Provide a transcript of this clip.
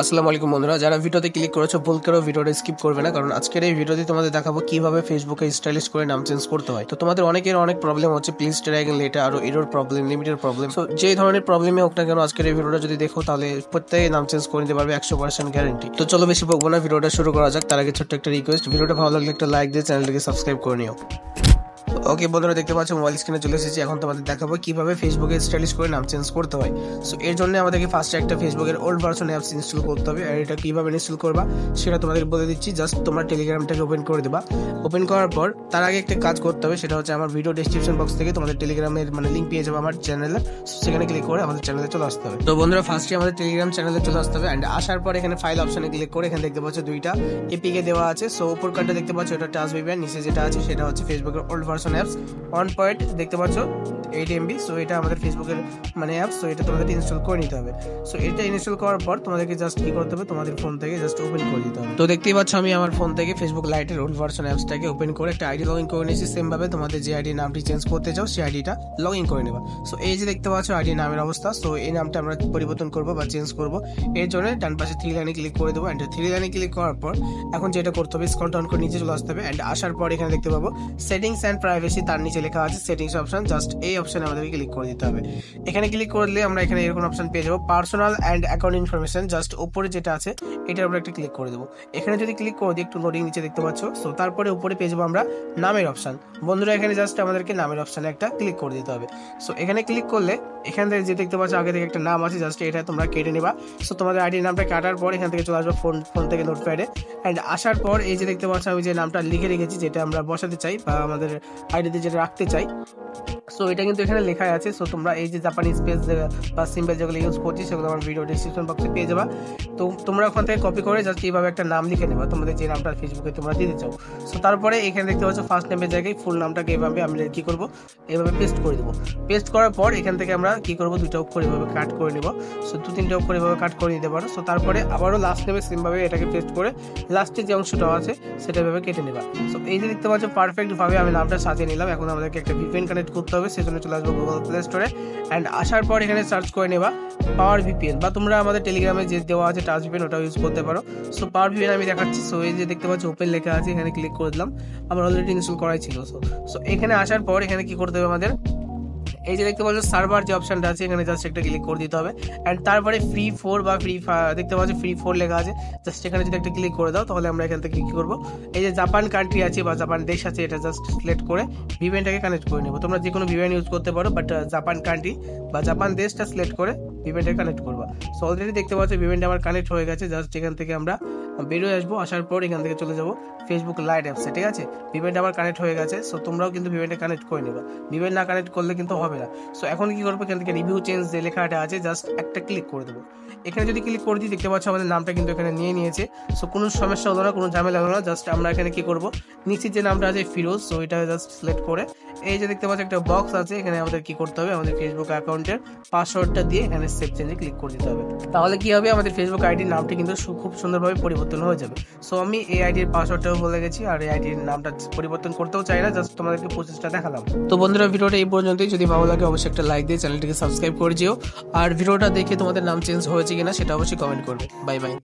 আসসালামু আলাইকুম বন্ধুরা, যারা ভিডিওতে ক্লিক করেছো ভুল করেও ভিডিওটা স্কিপ করবে না, কারণ আজকের এই ভিডিওতে তোমাদের দেখাবো কিভাবে ফেসবুকে স্টাইলিশ করে নাম চেঞ্জ করতে হয়। তো তোমাদের অনেকের অনেক প্রবলেম হচ্ছে, প্লিজ ট্রাইগেন লেটার আর এরর প্রবলেম, লিমিটেড প্রবলেম। তো যে ধরনের প্রবলেমে হোক না কেন, আজকের এই ভিডিওটা যদি দেখো তাহলে প্রত্যেকে নাম চেঞ্জ করে নিতে পারবে 100% গ্যারান্টি। তো চলো বেশি বকবো না, ভিডিওটা শুরু করা যাক। তার আগে ছোট্ট একটা রিকোয়েস্ট, ভিডিওটা ভালো লাগলে একটা লাইক দিয়ে চ্যানেলটাকে সাবস্ক্রাইব করে নিও। ওকে বন্ধুরা, দেখতে পাচ্ছ মোবাইল স্ক্রিনে চলে এসেছি। এখন তোমাদের দেখাবো কিভাবে ফেসবুকে স্টাইলিশ করে নাম চেঞ্জ করতে হয়। সো এর জন্য আমাদেরকে ফার্স্টে একটা ফেসবুকের ওল্ড ভার্সন অ্যাপস ইনস্টল করতে হবে। আর এটা কিভাবে ইনস্টল করবা সেটা তোমাদের বলে দিচ্ছি। জাস্ট তোমরা টেলিগ্রামটাকে ওপেন করে দেবা। ওপেন করার পর তার আগে একটা কাজ করতে হবে, সেটা হচ্ছে আমার ভিডিও ডেসক্রিপশন বক্স থেকে তোমাদের টেলিগ্রামের লিঙ্ক পেয়ে যাবে আমার চ্যানেলে। সেখানে ক্লিক করে আমাদের চ্যানেলে চলে আসতে হবে। তো বন্ধুরা, ফার্স্টে আমাদের টেলিগ্রাম চ্যানেলে চলে আসতে হবে। অ্যান্ড আসার পর এখানে ফাইল অপশনে ক্লিক করে এখানে দেখতে পাচ্ছ দুইটা এপিকে দেওয়া আছে। সো উপর কার্ডটা দেখতে পাচ্ছ, এটা টাচ বেবি, আর নিচে যেটা আছে সেটা হচ্ছে ফেসবুকের ওল্ড ভার্সন অ্যাপস 1 দেখতে পাচ্ছ 8 MB। সো এটা আমাদের ফেসবুকের অ্যাপস। সো এটা তোমাদের ইনস্টল করে নিতে হবে। সো এটা ইনস্টল করার পর তোমাদেরকে জাস্ট কি করতে হবে, তোমাদের ফোন থেকে জাস্ট ওপেন করে দিতে হবে। তো দেখতেই পাচ্ছ আমি আমার ফোন থেকে ফেসবুক লাইটের ওল্ড ভার্সন অ্যাপসটাকে ওপেন করে একটা আইডি লগ ইন করে নিয়েছি। সেম ভাবে তোমাদের যে আইডি নামটি চেঞ্জ করতে চাও সেই আইডিটা লগ ইন করে নেবা। সো এই যে দেখতে পাচ্ছ আইডি নামের অবস্থা। সো এই নামটা আমরা পরিবর্তন করবো বা চেঞ্জ করবো। এর জন্য ডান পাশে 3 লাইনে ক্লিক করে দেবো। অ্যান্ড 3 লাইনে ক্লিক করার পর এখন যেটা করতে হবে, স্ক্রল ডাউন করে নিচে চলে আসতে হবে। অ্যান্ড আসার পর এখানে দেখতে পাবো সেটিংস অ্যান্ড প্রাইভেসি, তার নিচে লেখা আছে সেটিংস অপশন। জাস্ট এই অপশনে আমাদেরকে ক্লিক করে দিতে হবে। এখানে ক্লিক করলে আমরা এখানে এরকম অপশন পেয়ে যাবো, personal and account information. Just উপরে যেটা আছে এটার উপরে একটা ক্লিক করে দেবো। এখানে যদি ক্লিক করে দিই, একটু লোডিং নিচে দেখতে পাচ্ছ। সো তারপরে উপরে পেয়ে যাবো আমরা নামের অপশন। বন্ধুরা, এখানে জাস্ট আমাদেরকে নামের অপশনে একটা ক্লিক করে দিতে হবে। সো এখানে ক্লিক করলে এখান থেকে যে দেখতে পাচ্ছ আগে থেকে একটা নাম আছে, জাস্ট এটা তোমরা কেটে নেবা। সো তোমাদের আইডির নামটা কাটার পর এখান থেকে চলে আসবে ফোন থেকে নোটপ্যাডে। অ্যান্ড আসার পর এই যে দেখতে পাচ্ছ আমি যে নামটা লিখে রেখেছি, যেটা আমরা বসাতে চাই বা আমাদের আইডিতে যেটা রাখতে চাই, সো এটা কিন্তু এখানে লেখাই আছে। সো তোমরা এই যে জাপানি স্পেস বা সিম্বল যেগুলো ইউজ করছি সেগুলো আমার ভিডিও ডিসক্রিপশন বক্সে পেয়ে যাবা। তো তোমরা ওখান থেকে কপি করে জাস্ট এইভাবে একটা নাম লিখে নেবা, তোমাদের যে নামটা ফেসবুকে তোমরা দিতে চাও। সো তারপরে এখানে দেখতে পাচ্ছ ফার্স্ট নেমের জায়গায় ফুল নামটাকে এভাবে আমরা কি করব, এভাবে পেস্ট করে দেবো। পেস্ট করার পর এখান থেকে আমরা কি করব, দুটো অক্ষর এভাবে কাট করে নেব। সো 2-3টে অক্ষর এভাবে কাট করে নিতে পারো। সো তারপরে আবারও লাস্ট নেমে সেমভাবে এটাকে পেস্ট করে লাস্টে যে অংশটা আছে সেটা এভাবে কেটে নেবা। সো এই যে দেখতে পাচ্ছ পারফেক্ট ভাবে আমি নামটা সাজিয়ে নিলাম। এখন আমাদেরকে একটা ভিপিএন কানেক্ট করতে হবে, সেজন্য চলে আসবো গুগল প্লে স্টোরে। অ্যান্ড আসার পর এখানে সার্চ করে নেবা পাওয়ার ভিপিএন, বা তোমরা আমাদের টেলিগ্রামে যে দেওয়া আছে টাচ ভিপিএন, ওটাও ইউজ করতে পারো। সো পাওয়ার ভিপিএন আমি দেখাচ্ছি। সো এই যে দেখতে পাচ্ছ ওপেন লেখা আছে, এখানে ক্লিক করে দিলাম। আমার অলরেডি ইনস্টল করাই ছিল। সো এখানে আসার পর এখানে কি করতে হবে, আমাদের এই যে দেখতে পাচ্ছ সার্ভার যে অপশনটা আছে এখানে জাস্ট একটা ক্লিক করে দিতে হবে। অ্যান্ড তারপরে ফ্রি 4 বা দেখতে পাচ্ছ ফ্রি 4 লেখা আছে, জাস্ট এখানে যদি একটা ক্লিক করে দাও তাহলে আমরা এখান থেকে কি করবো, এই যে জাপান কান্ট্রি আছে বা জাপান দেশ আছে এটা জাস্ট সিলেক্ট করে ভিপিএনটাকে কানেক্ট করে নেবো। তোমরা যে কোনো ভিপিএন ইউজ করতে পারো, বাট জাপান কান্ট্রি বা জাপান দেশটা সিলেক্ট করে ভিপিএনটাকে কানেক্ট করবা। সো অলরেডি দেখতে পাচ্ছ ভিপিএনটা আমার কানেক্ট হয়ে গেছে। জাস্ট এখান থেকে আমরা বেরোয় আসবো। আসার পর এখান থেকে চলে যাবো ফেসবুক লাইট অ্যাপসে, ঠিক আছে। ভিপিএনটা আমার কানেক্ট হয়ে গেছে। সো তোমরাও কিন্তু ভিপিএনটা কানেক্ট করে নেবা, ভিপিএন না কানেক্ট করলে কিন্তু হবে না। সো এখন কি করবো, এখান থেকে রিভিউ চেঞ্জ যে লেখাটা আছে জাস্ট একটা ক্লিক করে দেবো। এখানে যদি ক্লিক করে দিই দেখতে পাচ্ছ আমাদের নামটা কিন্তু এখানে নিয়ে নিয়েছে। সো কোনো সমস্যা হলো না, কোনো ঝামেলা হলো না। জাস্ট আমরা এখানে কি করবো, নিচের যে নামটা আছে ফিরোজ, সো এটা জাস্ট সিলেক্ট করে এই যে দেখতে পাচ্ছ একটা বক্স আছে, এখানে আমাদের কি করতে হবে, আমাদের ফেসবুক অ্যাকাউন্টের পাসওয়ার্ডটা দিয়ে এখানে সেভ চেঞ্জে ক্লিক করে দিতে হবে। তাহলে কি হবে, আমাদের ফেসবুক আইডির নামটি কিন্তু খুব সুন্দরভাবে পরিবর্তন হয়ে যাবে। সো আমি এই আইডির পাসওয়ার্ডটাও বলে গেছি, আর এই আইডির নামটা পরিবর্তন করতেও চাই না, জাস্ট তোমাদেরকে প্রসেসটা দেখালাম। তো বন্ধুরা, ভিডিওটা এই পর্যন্তই। যদি ভালো লাগে অবশ্যই একটা লাইক দিয়ে চ্যানেলটিকে সাবস্ক্রাইব করে দিও। আর ভিডিওটা দেখে তোমাদের নাম চেঞ্জ হয়েছে কিনা সেটা অবশ্যই কমেন্ট করবে। Bye bye.